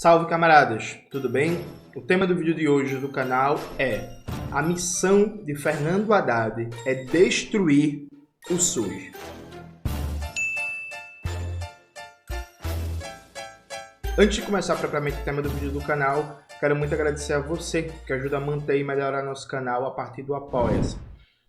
Salve camaradas, tudo bem? O tema do vídeo de hoje do canal é: a missão de Fernando Haddad é destruir o SUS. Antes de começar propriamente o tema do vídeo do canal, quero muito agradecer a você que ajuda a manter e melhorar nosso canal a partir do Apoia-se.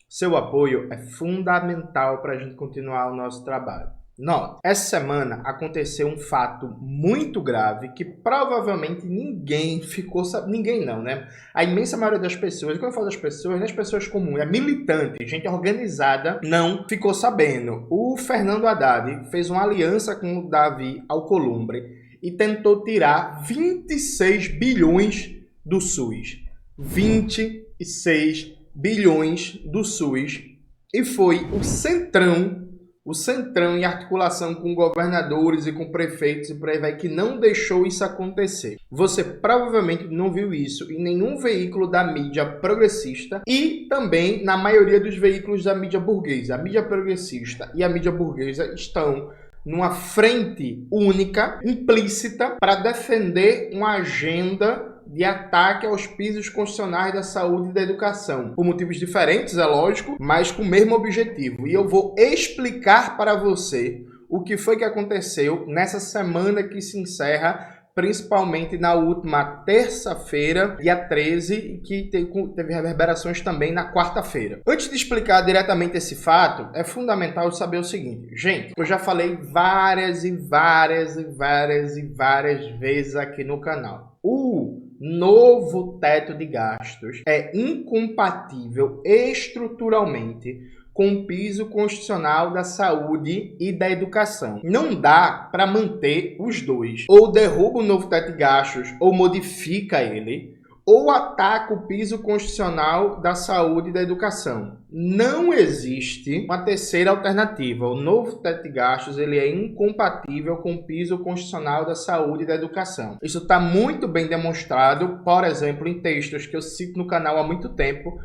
Seu apoio é fundamental para a gente continuar o nosso trabalho. Note, essa semana aconteceu um fato muito grave que provavelmente ninguém ficou sabendo. Ninguém não, né? A imensa maioria das pessoas, quando eu falo das pessoas, não é as pessoas comuns, é militante, gente organizada, não ficou sabendo. O Fernando Haddad fez uma aliança com o Davi Alcolumbre e tentou tirar 26 bilhões do SUS. 26 bilhões do SUS. E foi o Centrão em articulação com governadores e com prefeitos e por aí vai, que não deixou isso acontecer. Você provavelmente não viu isso em nenhum veículo da mídia progressista e também na maioria dos veículos da mídia burguesa. A mídia progressista e a mídia burguesa estão numa frente única, implícita, para defender uma agenda de ataque aos pisos constitucionais da saúde e da educação. Por motivos diferentes, é lógico, mas com o mesmo objetivo. E eu vou explicar para você o que foi que aconteceu nessa semana que se encerra, principalmente na última terça-feira, dia 13, que teve reverberações também na quarta-feira. Antes de explicar diretamente esse fato, é fundamental saber o seguinte. Gente, eu já falei várias vezes aqui no canal. O novo teto de gastos é incompatível estruturalmente com o piso constitucional da saúde e da educação. Não dá para manter os dois. Ou derruba o novo teto de gastos, ou modifica ele, ou ataca o piso constitucional da saúde e da educação. Não existe uma terceira alternativa. O novo teto de gastos ele é incompatível com o piso constitucional da saúde e da educação. Isso está muito bem demonstrado, por exemplo, em textos que eu cito no canal há muito tempo.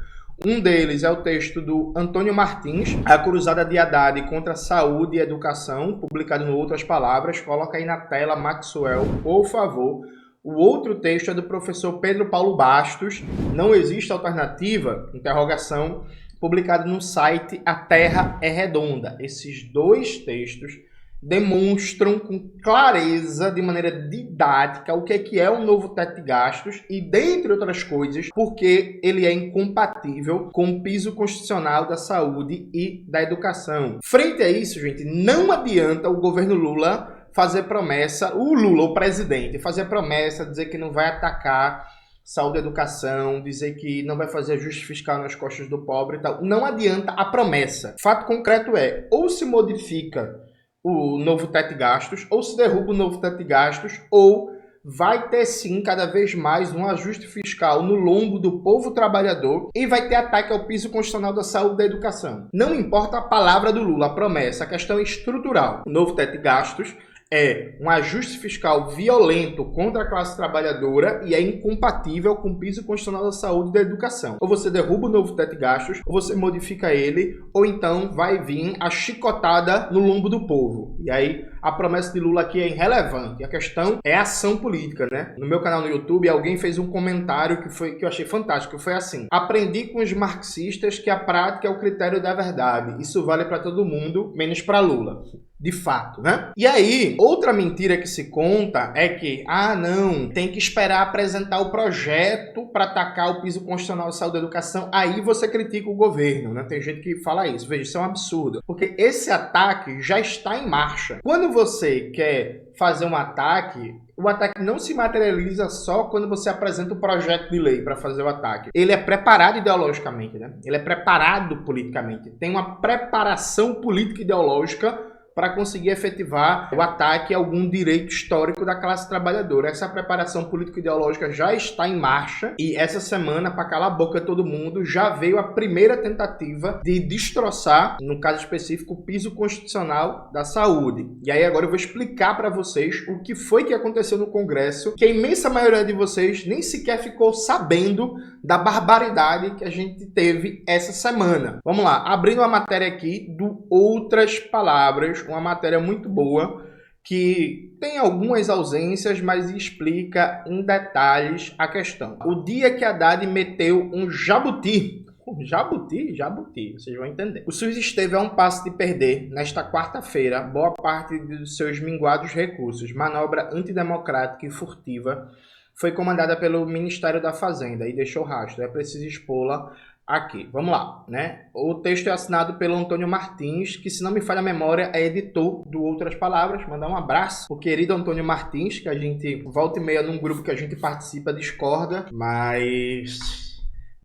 Um deles é o texto do Antônio Martins, A Cruzada de Haddad contra a Saúde e a Educação, publicado no Outras Palavras. Coloca aí na tela, Maxwell, por favor. O outro texto é do professor Pedro Paulo Bastos, Não Existe Alternativa? Interrogação, publicado no site A Terra é Redonda. Esses dois textos demonstram com clareza, de maneira didática, o que é um novo teto de gastos e, dentre outras coisas, porque ele é incompatível com o piso constitucional da saúde e da educação. Frente a isso, gente, não adianta o governo Lula fazer promessa, o presidente, fazer promessa, dizer que não vai atacar saúde e educação, dizer que não vai fazer ajuste fiscal nas costas do pobre e tal. Não adianta a promessa. Fato concreto é, ou se modifica o novo teto de gastos, ou se derruba o novo teto de gastos, ou vai ter sim cada vez mais um ajuste fiscal no lombo do povo trabalhador e vai ter ataque ao piso constitucional da saúde e da educação. Não importa a palavra do Lula, a promessa, a questão é estrutural. O novo teto de gastos é um ajuste fiscal violento contra a classe trabalhadora e é incompatível com o piso constitucional da saúde e da educação. Ou você derruba o novo teto de gastos, ou você modifica ele, ou então vai vir a chicotada no lombo do povo. E aí a promessa de Lula aqui é irrelevante. A questão é a ação política, né? No meu canal no YouTube, alguém fez um comentário que eu achei fantástico. Foi assim: aprendi com os marxistas que a prática é o critério da verdade. Isso vale para todo mundo, menos para Lula. De fato, né? E aí, outra mentira que se conta é que, não, tem que esperar apresentar o projeto para atacar o piso constitucional de saúde e educação, aí você critica o governo, né? Tem gente que fala isso. Veja, isso é um absurdo, porque esse ataque já está em marcha. Quando você quer fazer um ataque, o ataque não se materializa só quando você apresenta o projeto de lei para fazer o ataque. Ele é preparado ideologicamente, né? Ele é preparado politicamente. Tem uma preparação política ideológica para conseguir efetivar o ataque a algum direito histórico da classe trabalhadora. Essa preparação político-ideológica já está em marcha e essa semana, para calar a boca de todo mundo, já veio a primeira tentativa de destroçar, no caso específico, o piso constitucional da saúde. E aí agora eu vou explicar para vocês o que foi que aconteceu no Congresso, que a imensa maioria de vocês nem sequer ficou sabendo da barbaridade que a gente teve essa semana. Vamos lá, abrindo a matéria aqui do Outras Palavras, uma matéria muito boa que tem algumas ausências, mas explica em detalhes a questão. O dia que Haddad meteu um jabuti, jabuti, vocês vão entender. O SUS esteve a um passo de perder, nesta quarta-feira, boa parte dos seus minguados recursos. Manobra antidemocrática e furtiva foi comandada pelo Ministério da Fazenda e deixou rastro. É preciso expô-la aqui. Vamos lá, né? O texto é assinado pelo Antônio Martins, que, se não me falha a memória, é editor do Outras Palavras. Mandar um abraço o querido Antônio Martins, que a gente volta e meia num grupo que a gente participa, discorda, mas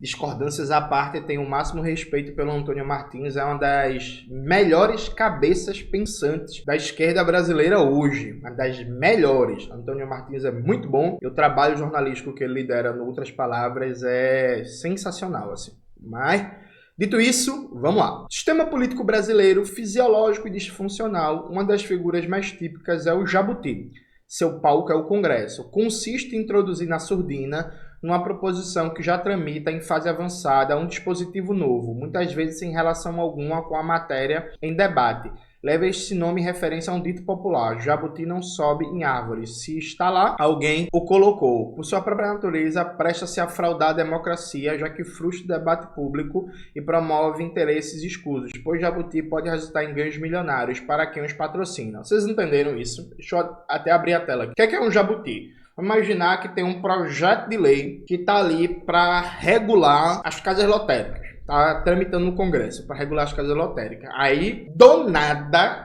discordâncias à parte, tenho o máximo respeito pelo Antônio Martins, é uma das melhores cabeças pensantes da esquerda brasileira hoje, uma das melhores. Antônio Martins é muito bom, e o trabalho jornalístico que ele lidera, no Outras Palavras, é sensacional, assim. Mas, dito isso, vamos lá. Sistema político brasileiro, fisiológico e disfuncional, uma das figuras mais típicas é o jabuti. Seu palco é o Congresso. Consiste em introduzir na surdina, numa proposição que já tramita em fase avançada, um dispositivo novo, muitas vezes sem relação alguma com a matéria em debate. Leva este nome em referência a um dito popular: jabuti não sobe em árvores. Se está lá, alguém o colocou. Por sua própria natureza, presta-se a fraudar a democracia, já que frustra o debate público e promove interesses escusos, pois jabuti pode resultar em ganhos milionários para quem os patrocina. Vocês entenderam isso? Deixa eu até abrir a tela aqui. O que é um jabuti? Vamos imaginar que tem um projeto de lei que está ali para regular as casas lotéricas. Está tramitando no Congresso para regular as casas lotéricas. Aí, do nada,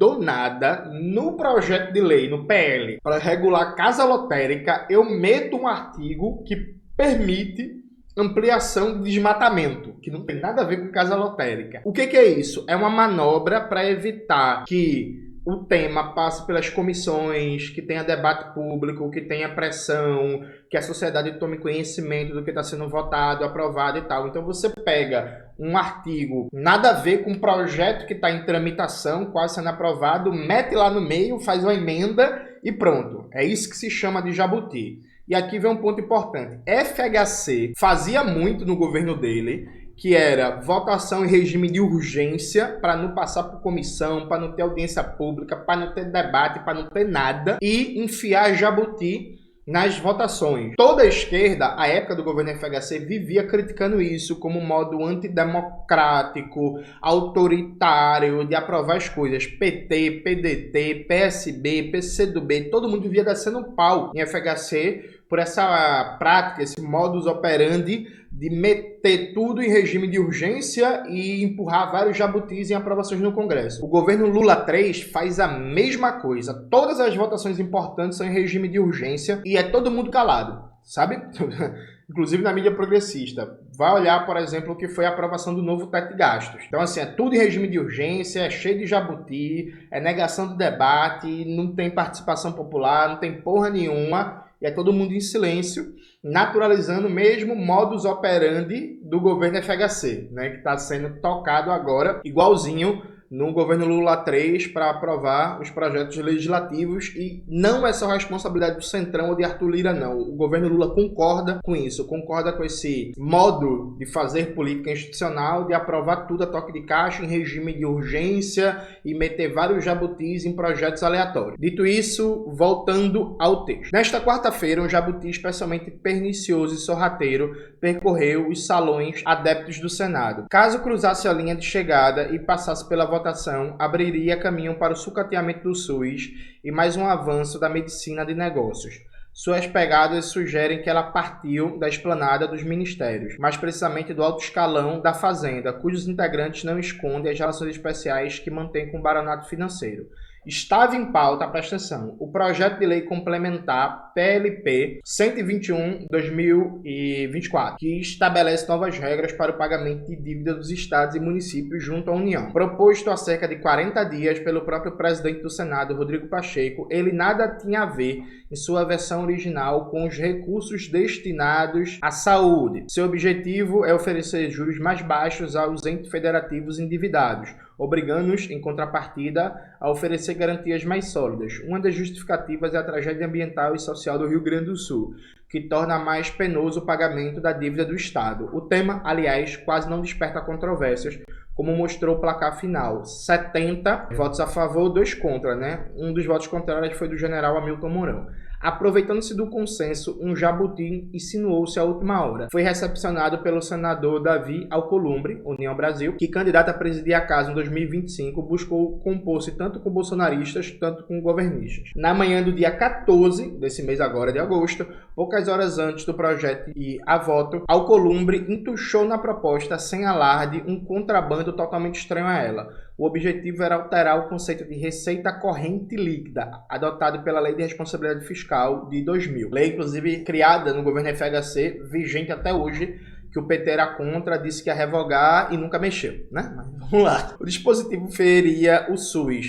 no projeto de lei, no PL, para regular casa lotérica, eu meto um artigo que permite ampliação de desmatamento, que não tem nada a ver com casa lotérica. O que é isso? É uma manobra para evitar que o tema passe pelas comissões, que tenha debate público, que tenha pressão, que a sociedade tome conhecimento do que está sendo votado, aprovado e tal. Então você pega um artigo nada a ver com um projeto que está em tramitação, quase sendo aprovado, mete lá no meio, faz uma emenda e pronto. É isso que se chama de jabuti. E aqui vem um ponto importante. FHC fazia muito no governo dele, que era votação em regime de urgência, para não passar por comissão, para não ter audiência pública, para não ter debate, para não ter nada, e enfiar jabuti nas votações. Toda a esquerda, à época do governo FHC, vivia criticando isso como um modo antidemocrático, autoritário, de aprovar as coisas. PT, PDT, PSB, PCdoB, todo mundo vivia descendo um pau em FHC por essa prática, esse modus operandi de meter tudo em regime de urgência e empurrar vários jabutis em aprovações no Congresso. O governo Lula 3 faz a mesma coisa. Todas as votações importantes são em regime de urgência e é todo mundo calado, sabe? Inclusive na mídia progressista. Vai olhar, por exemplo, o que foi a aprovação do novo teto de gastos. Então, assim, é tudo em regime de urgência, é cheio de jabuti, é negação do debate, não tem participação popular, não tem porra nenhuma. E é todo mundo em silêncio, naturalizando o mesmo modus operandi do governo FHC, né, que está sendo tocado agora, igualzinho no governo Lula 3, para aprovar os projetos legislativos. E não é só responsabilidade do Centrão ou de Arthur Lira, não. O governo Lula concorda com isso, concorda com esse modo de fazer política institucional, de aprovar tudo a toque de caixa em regime de urgência e meter vários jabutis em projetos aleatórios. Dito isso, voltando ao texto. Nesta quarta-feira, um jabuti especialmente pernicioso e sorrateiro percorreu os salões adeptos do Senado. Caso cruzasse a linha de chegada e passasse pela votação, abriria caminho para o sucateamento do SUS e mais um avanço da medicina de negócios. Suas pegadas sugerem que ela partiu da esplanada dos ministérios, mais precisamente do alto escalão da Fazenda, cujos integrantes não escondem as relações especiais que mantém com o baronato financeiro. Estava em pauta, presta atenção, o projeto de lei complementar PLP 121/2024, que estabelece novas regras para o pagamento de dívida dos estados e municípios junto à União. Proposto há cerca de 40 dias pelo próprio presidente do Senado, Rodrigo Pacheco, ele nada tinha a ver, em sua versão original, com os recursos destinados à saúde. Seu objetivo é oferecer juros mais baixos aos entes federativos endividados, obrigando-os, em contrapartida, a oferecer garantias mais sólidas. Uma das justificativas é a tragédia ambiental e social do Rio Grande do Sul, que torna mais penoso o pagamento da dívida do Estado. O tema, aliás, quase não desperta controvérsias, como mostrou o placar final. 70 votos a favor, 2 contra, né? Um dos votos contrários foi do general Hamilton Mourão. Aproveitando-se do consenso, um jabuti insinuou-se à última hora. Foi recepcionado pelo senador Davi Alcolumbre, União Brasil, que, candidato a presidir a casa em 2025, buscou compor-se tanto com bolsonaristas, tanto com governistas. Na manhã do dia 14 desse mês agora de agosto, poucas horas antes do projeto ir a voto, Alcolumbre entuchou na proposta, sem alarde, um contrabando totalmente estranho a ela. O objetivo era alterar o conceito de receita corrente líquida, adotado pela Lei de Responsabilidade Fiscal de 2000. Lei, inclusive, criada no governo FHC, vigente até hoje, que o PT era contra, disse que ia revogar e nunca mexeu, né? Mas vamos lá. O dispositivo feria o SUS,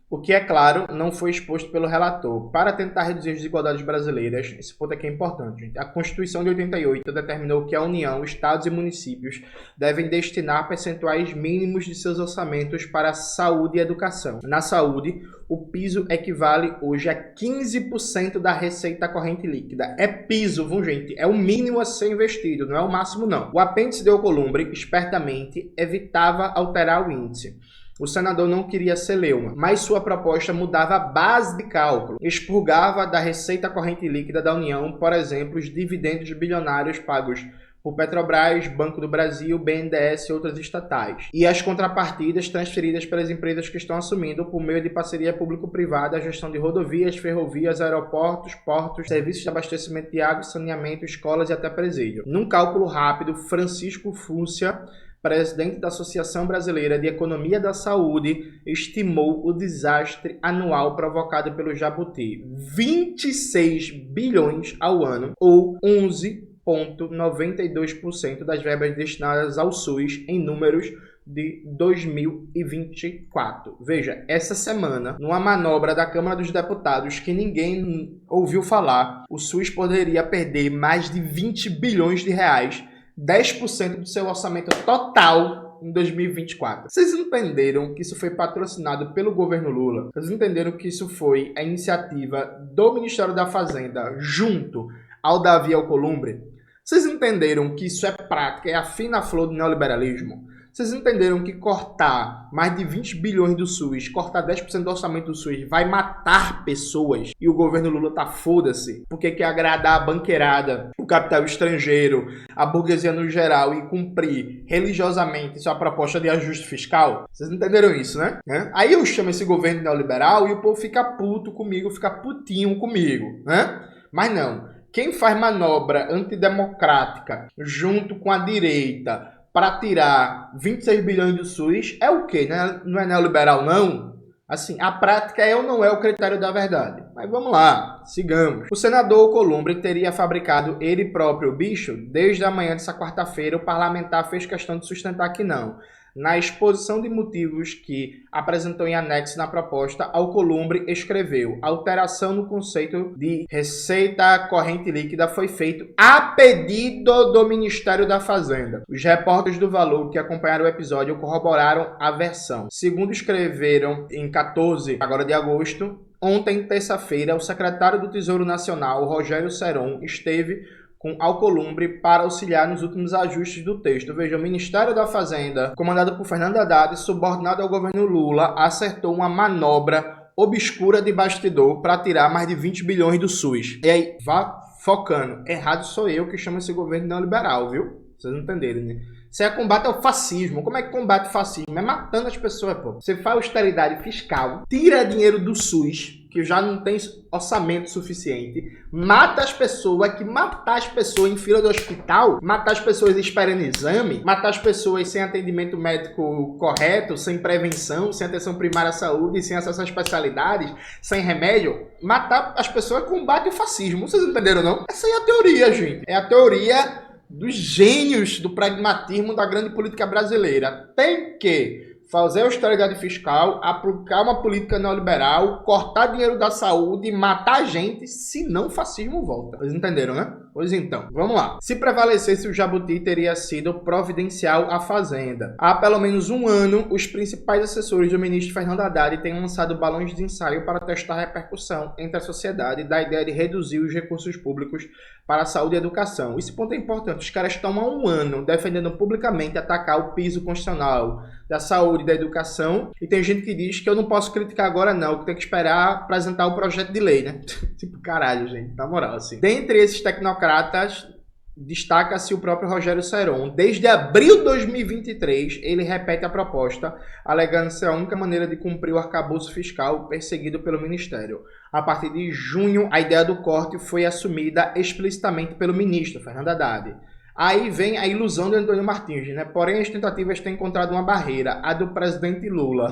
o que, é claro, não foi exposto pelo relator. Para tentar reduzir as desigualdades brasileiras, esse ponto aqui é importante, gente. A Constituição de 88 determinou que a União, Estados e municípios devem destinar percentuais mínimos de seus orçamentos para saúde e educação. Na saúde, o piso equivale hoje a 15% da receita corrente líquida. É piso, viu, gente? É o mínimo a ser investido, não é o máximo, não. O apêndice de Alcolumbre, espertamente, evitava alterar o índice. O senador não queria celeuma, mas sua proposta mudava a base de cálculo. Expurgava da receita corrente líquida da União, por exemplo, os dividendos bilionários pagos por Petrobras, Banco do Brasil, BNDES e outras estatais. E as contrapartidas transferidas pelas empresas que estão assumindo, por meio de parceria público-privada, a gestão de rodovias, ferrovias, aeroportos, portos, serviços de abastecimento de água, saneamento, escolas e até presídio. Num cálculo rápido, Francisco Fúncia, presidente da Associação Brasileira de Economia da Saúde, estimou o desastre anual provocado pelo jabuti: 26 bilhões ao ano, ou 11,92% das verbas destinadas ao SUS em números de 2024. Veja, essa semana, numa manobra da Câmara dos Deputados que ninguém ouviu falar, o SUS poderia perder mais de 20 bilhões de reais, 10% do seu orçamento total em 2024. Vocês entenderam que isso foi patrocinado pelo governo Lula? Vocês entenderam que isso foi a iniciativa do Ministério da Fazenda junto ao Davi Alcolumbre? Vocês entenderam que isso é prática, é a fina flor do neoliberalismo? Vocês entenderam que cortar mais de 20 bilhões do SUS, cortar 10% do orçamento do SUS vai matar pessoas? E o governo Lula tá foda-se, porque quer agradar a banqueirada, o capital estrangeiro, a burguesia no geral e cumprir religiosamente sua proposta de ajuste fiscal? Vocês entenderam isso, né? Aí eu chamo esse governo neoliberal e o povo fica puto comigo, fica putinho comigo, né? Mas não. Quem faz manobra antidemocrática junto com a direita para tirar 26 bilhões do SUS é o quê? Não é neoliberal, não? Assim, a prática é ou não é o critério da verdade. Mas vamos lá, sigamos. O senador Alcolumbre teria fabricado ele próprio o bicho? Desde a manhã dessa quarta-feira, o parlamentar fez questão de sustentar que não. Na exposição de motivos que apresentou em anexo na proposta, Alcolumbre escreveu: a alteração no conceito de receita corrente líquida foi feito a pedido do Ministério da Fazenda. Os repórteres do Valor que acompanharam o episódio corroboraram a versão. Segundo escreveram em 14 agora de agosto, ontem, terça-feira, o secretário do Tesouro Nacional, Rogério Seron, esteve com Alcolumbre para auxiliar nos últimos ajustes do texto. Veja, o Ministério da Fazenda, comandado por Fernando Haddad, subordinado ao governo Lula, acertou uma manobra obscura de bastidor para tirar mais de 20 bilhões do SUS. E aí, vá focando. Errado sou eu que chamo esse governo neoliberal, viu? Vocês não entenderam, né? Isso é combate ao fascismo. Como é que combate o fascismo? É matando as pessoas, pô. Você faz austeridade fiscal, tira dinheiro do SUS, que já não tem orçamento suficiente, mata as pessoas, que matar as pessoas em fila do hospital, matar as pessoas esperando exame, matar as pessoas sem atendimento médico correto, sem prevenção, sem atenção primária à saúde, sem acesso a especialidades, sem remédio, matar as pessoas combate o fascismo. Vocês entenderam, não? Essa é a teoria, gente. É a teoria dos gênios do pragmatismo da grande política brasileira. Tem que fazer austeridade fiscal, aplicar uma política neoliberal, cortar dinheiro da saúde, matar a gente, senão o fascismo volta. Vocês entenderam, né? Pois então, vamos lá. Se prevalecesse o Jabuti, teria sido providencial à Fazenda. Há pelo menos um ano, os principais assessores do ministro Fernando Haddad têm lançado balões de ensaio para testar a repercussão entre a sociedade da ideia de reduzir os recursos públicos para a saúde e a educação. Esse ponto é importante. Os caras estão há um ano defendendo publicamente atacar o piso constitucional da saúde e da educação, e tem gente que diz que eu não posso criticar agora não, que tem que esperar apresentar o projeto de lei, né? Tipo, caralho, gente, na moral, assim. Dentre esses tecnocratas, destaca-se o próprio Rogério Seron. Desde abril de 2023, ele repete a proposta, alegando ser a única maneira de cumprir o arcabouço fiscal perseguido pelo Ministério. A partir de junho, a ideia do corte foi assumida explicitamente pelo ministro Fernando Haddad. Aí vem a ilusão de Antônio Martins, né? Porém, as tentativas têm encontrado uma barreira, a do presidente Lula,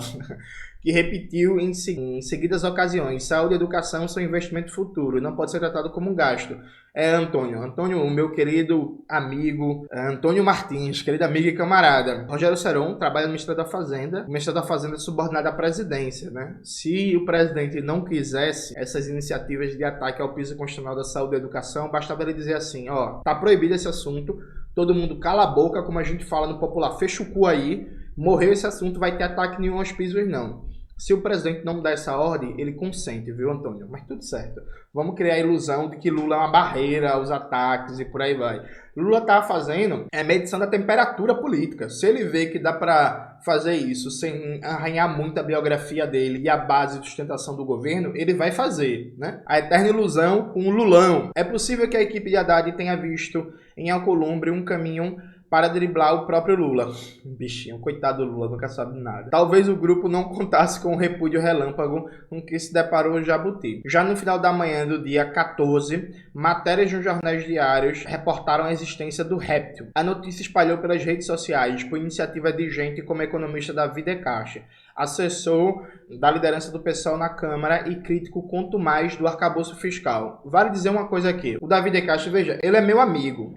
que repetiu em seguidas ocasiões: saúde e educação são investimento futuro, não pode ser tratado como um gasto. Antônio, o meu querido amigo, Antônio Martins, querido amigo e camarada. Rogério Seron trabalha no Ministério da Fazenda. O Ministério da Fazenda é subordinado à presidência, né? Se o presidente não quisesse essas iniciativas de ataque ao piso constitucional da saúde e educação, bastava ele dizer assim, ó, tá proibido esse assunto, todo mundo cala a boca, como a gente fala no popular, fecha o cu aí, morreu esse assunto, vai ter ataque nenhum aos pisos não. Se o presidente não dá essa ordem, ele consente, viu, Antônio? Mas tudo certo. Vamos criar a ilusão de que Lula é uma barreira aos ataques e por aí vai. Lula tá fazendo medição da temperatura política. Se ele vê que dá para fazer isso sem arranhar muito a biografia dele e a base de sustentação do governo, ele vai fazer, né? A eterna ilusão com o Lulão. É possível que a equipe de Haddad tenha visto em Alcolumbre um caminho para driblar o próprio Lula. Bichinho, coitado do Lula, nunca sabe nada. Talvez o grupo não contasse com o repúdio relâmpago com que se deparou o Jabuti. Já no final da manhã do dia 14, matérias nos jornais diários reportaram a existência do réptil. A notícia espalhou pelas redes sociais por iniciativa de gente como a economista Davi De Castro, assessor da liderança do PSOL na Câmara e crítico quanto mais do arcabouço fiscal. Vale dizer uma coisa aqui, o Davi De Castro, veja, ele é meu amigo,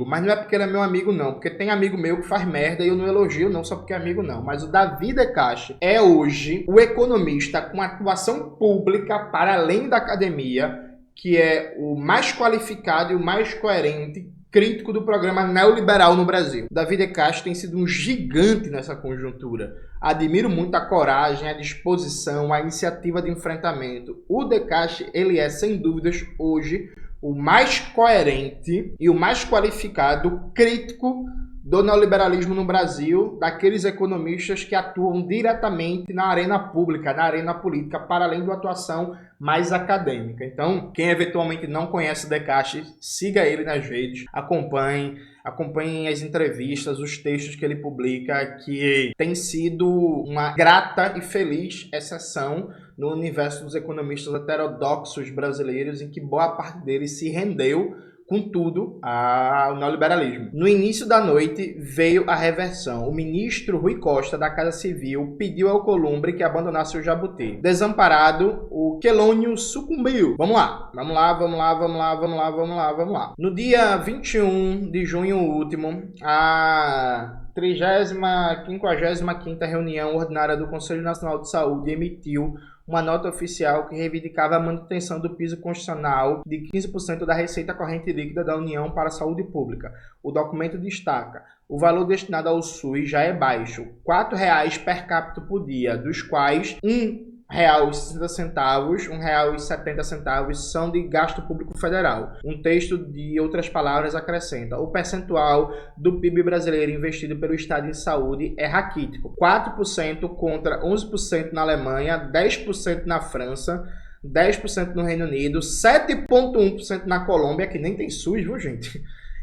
mas não é porque ele é meu amigo não, porque tem amigo meu que faz merda e eu não elogio não só porque é amigo não, mas o Davi De Castro é hoje o economista com atuação pública para além da academia, que é o mais qualificado e o mais coerente crítico do programa neoliberal no Brasil. Davi De Castro tem sido um gigante nessa conjuntura. Admiro muito a coragem, a disposição, a iniciativa de enfrentamento. O De Castro, ele é, sem dúvidas, hoje, o mais coerente e o mais qualificado crítico do neoliberalismo no Brasil, daqueles economistas que atuam diretamente na arena pública, na arena política, para além da atuação mais acadêmica. Então, quem eventualmente não conhece o De Castro, siga ele nas redes, acompanhem as entrevistas, os textos que ele publica, que tem sido uma grata e feliz exceção no universo dos economistas heterodoxos brasileiros, em que boa parte deles se rendeu contudo, ao neoliberalismo. No início da noite veio a reversão. O ministro Rui Costa, da Casa Civil, pediu ao Alcolumbre que abandonasse o Jabuti. Desamparado, o Quelônio sucumbiu. Vamos lá. No dia 21 de junho último, a 55ª reunião ordinária do Conselho Nacional de Saúde emitiu uma nota oficial que reivindicava a manutenção do piso constitucional de 15% da receita corrente líquida da União para a saúde pública. O documento destaca: o valor destinado ao SUS já é baixo, R$ 4,00 per capita por dia, dos quais R$ 1,60, R$ 1,70 são de gasto público federal. Um texto, de outras palavras, acrescenta: o percentual do PIB brasileiro investido pelo Estado em saúde é raquítico. 4% contra 11% na Alemanha, 10% na França, 10% no Reino Unido, 7,1% na Colômbia, que nem tem SUS, viu, gente?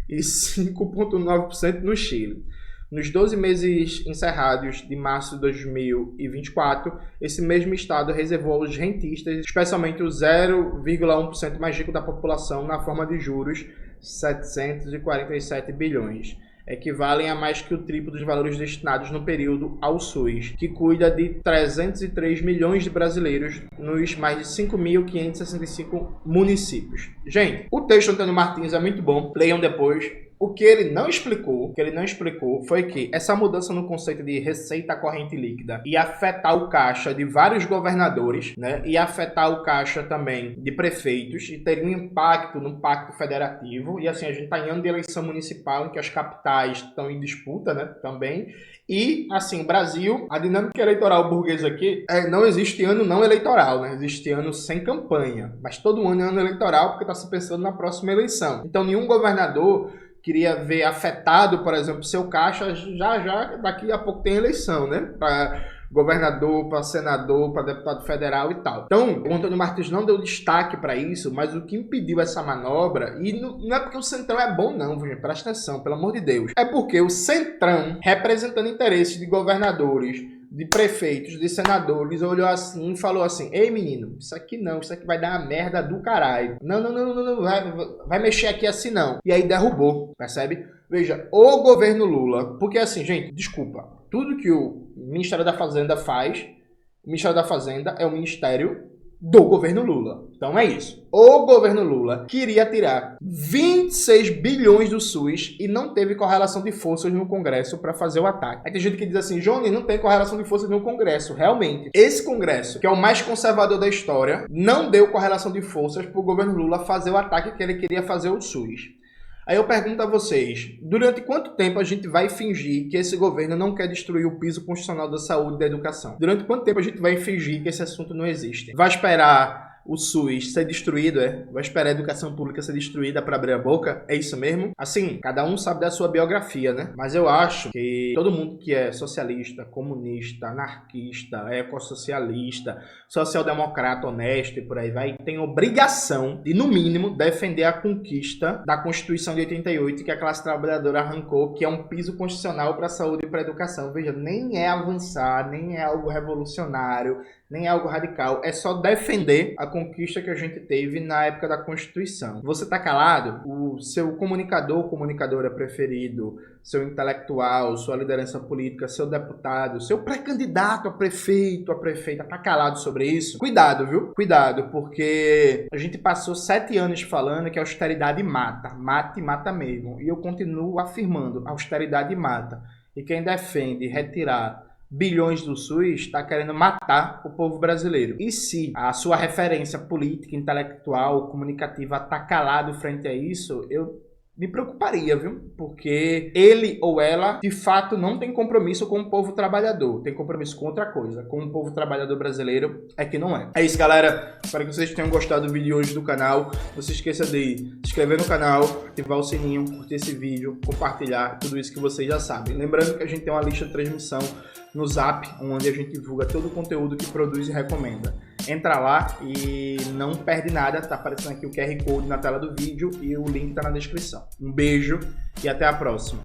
E 5,9% no Chile. Nos 12 meses encerrados de março de 2024, esse mesmo estado reservou aos rentistas, especialmente o 0,1% mais rico da população, na forma de juros, 747 bilhões. Equivalem a mais que o triplo dos valores destinados no período ao SUS, que cuida de 303 milhões de brasileiros nos mais de 5.565 municípios. Gente, o texto do Antônio Martins é muito bom, leiam depois. O que ele não explicou, foi que essa mudança no conceito de receita corrente líquida ia afetar o caixa de vários governadores, né? Ia afetar o caixa também de prefeitos e teria um impacto no pacto federativo. E assim, a gente está em ano de eleição municipal, em que as capitais estão em disputa, né? Também. E, assim, o Brasil, a dinâmica eleitoral burguesa aqui, não existe ano não eleitoral, né? Existe ano sem campanha. Mas todo ano é ano eleitoral porque está se pensando na próxima eleição. Então, nenhum governador queria ver afetado, por exemplo, seu caixa, já daqui a pouco tem eleição, né? Para governador, para senador, para deputado federal e tal. Então, o Antônio Martins não deu destaque para isso, mas o que impediu essa manobra, e não é porque o Centrão é bom não, gente, presta atenção, pelo amor de Deus, é porque o Centrão, representando interesses de governadores, de prefeitos, de senadores, olhou assim e falou assim: ei menino, isso aqui não, isso aqui vai dar uma merda do caralho. Não, vai mexer aqui assim não. E aí derrubou, percebe? Veja, o governo Lula, porque assim, gente, desculpa, tudo que o Ministério da Fazenda faz, o Ministério da Fazenda é o Ministério do governo Lula. Então é isso. O governo Lula queria tirar 26 bilhões do SUS e não teve correlação de forças no Congresso para fazer o ataque. Aí tem gente que diz assim: Johnny, não tem correlação de forças no Congresso. Realmente, esse Congresso, que é o mais conservador da história, não deu correlação de forças para o governo Lula fazer o ataque que ele queria fazer ao SUS. Aí eu pergunto a vocês, durante quanto tempo a gente vai fingir que esse governo não quer destruir o piso constitucional da saúde e da educação? Durante quanto tempo a gente vai fingir que esse assunto não existe? Vai esperar o SUS ser destruído, vai esperar a educação pública ser destruída para abrir a boca? É isso mesmo? Assim, cada um sabe da sua biografia, né? Mas eu acho que todo mundo que é socialista, comunista, anarquista, ecossocialista, social-democrata, honesto e por aí vai, tem obrigação de, no mínimo, defender a conquista da Constituição de 88 que a classe trabalhadora arrancou, que é um piso constitucional para a saúde e para a educação. Veja, nem é avançar, nem é algo revolucionário, nem é algo radical, é só defender a conquista que a gente teve na época da Constituição. Você tá calado? O seu comunicador, comunicadora preferido, seu intelectual, sua liderança política, seu deputado, seu pré-candidato a prefeito, a prefeita, tá calado sobre isso? Cuidado, viu? Cuidado, porque a gente passou 7 anos falando que a austeridade mata. Mata e mata mesmo. E eu continuo afirmando, austeridade mata. E quem defende retirar bilhões do SUS está querendo matar o povo brasileiro. E se a sua referência política, intelectual, comunicativa está calado frente a isso, eu me preocuparia, viu? Porque ele ou ela, de fato, não tem compromisso com o povo trabalhador. Tem compromisso com outra coisa. Com o povo trabalhador brasileiro é que não é. É isso, galera. Espero que vocês tenham gostado do vídeo de hoje do canal. Não se esqueça de se inscrever no canal, ativar o sininho, curtir esse vídeo, compartilhar, tudo isso que vocês já sabem. Lembrando que a gente tem uma lista de transmissão no Zap, onde a gente divulga todo o conteúdo que produz e recomenda. Entra lá e não perde nada, tá aparecendo aqui o QR Code na tela do vídeo e o link tá na descrição. Um beijo e até a próxima.